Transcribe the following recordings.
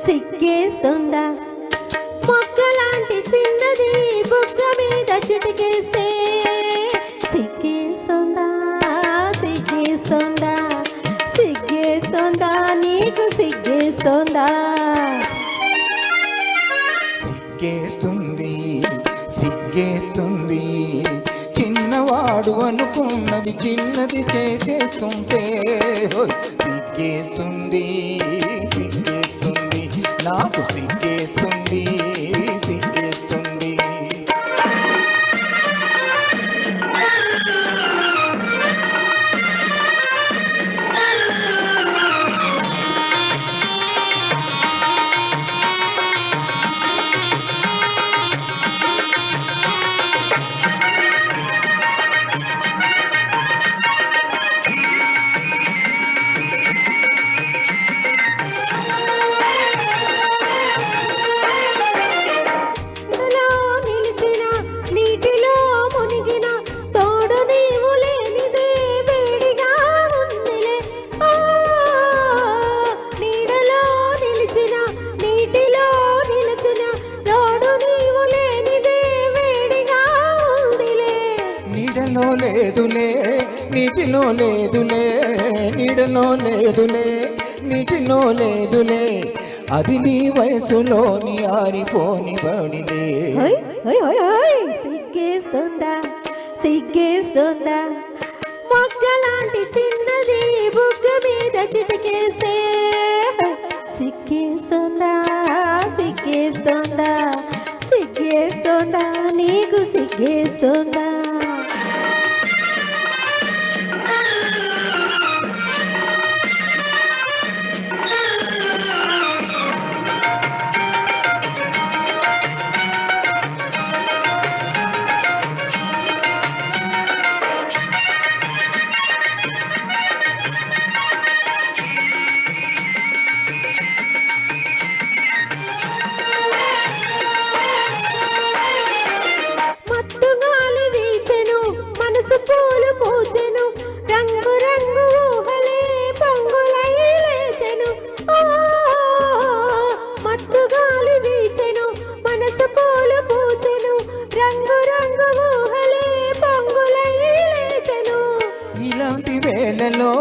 సిగ్గేస్తుందా మొక్కలాంటి చిన్నది బుగ్గ మీద చిటికేస్తే సిగ్గేస్తుందా సిగ్గేస్తుందా సిగ్గేస్తుందా నీకు సిగ్గేస్తుందా సిగ్గేస్తుంది సిగ్గేస్తుంది చిన్నవాడు అనుకున్నది చిన్నది చేసేస్తుంటే సిగ్గేస్తుంది సిగ్గేస్తుంది నాకు సిగ్గేస్తుంది సిగ్గేస్తుంది నీడలో లేదులే నీటిలో లేదులే నీడలో లేదులే నీటిలో లేదులే అది నీ వయసులోని ఆరిపోని బడిలే సిగ్గేస్తుందా సిగ్గేస్తుందా మొక్కలాంటి చిన్నది బుగ్గ మీద చిటికేస్తే సిగ్గేస్తుందా సిగ్గేస్తుందా సిగ్గేస్తుందా నీకు సిగ్గేస్తుందా పూలు పూచెను రంగు రంగు ఊహలే పొంగులై లేచెను మత్తు గాలి వీచెను మనసు పూలు పూచెను రంగు రంగు ఊహలే పొంగులై లేచెను ఇలాంటి వేళలో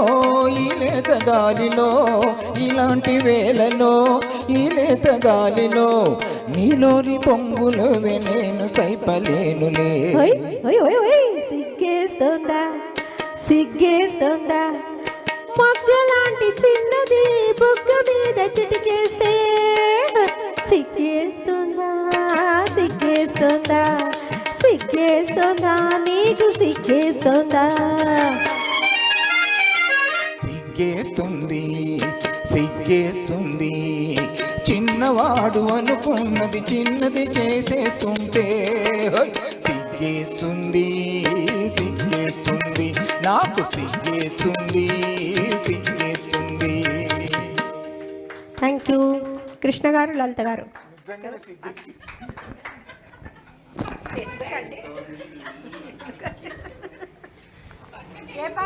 ఈ లేత గాలిలో ఇలాంటి వేళలో ఈ లేత గాలిలో నీలోని పొంగులవే నేను సైపలేనులే సిగ్గేస్తుందా సిగ్గేస్తుందా మొక్కలాంటి చిన్నది బుగ్గ మీద చిటికేస్తే సిగ్గేస్తుందా సిగ్గేస్తుందా సిగ్గేస్తుందా నీకు సిగ్గేస్తుందా సిగ్గేస్తుంది సిగ్గేస్తుంది చిన్నవాడు అనుకున్నది చిన్నది చేసేస్తుంటే సిగ్గేస్తుంది సిగ్గేస్తుంది నాకు సిగ్గేస్తుంది సిగ్గేస్తుంది. థ్యాంక్ యూ కృష్ణ గారు లలిత గారు.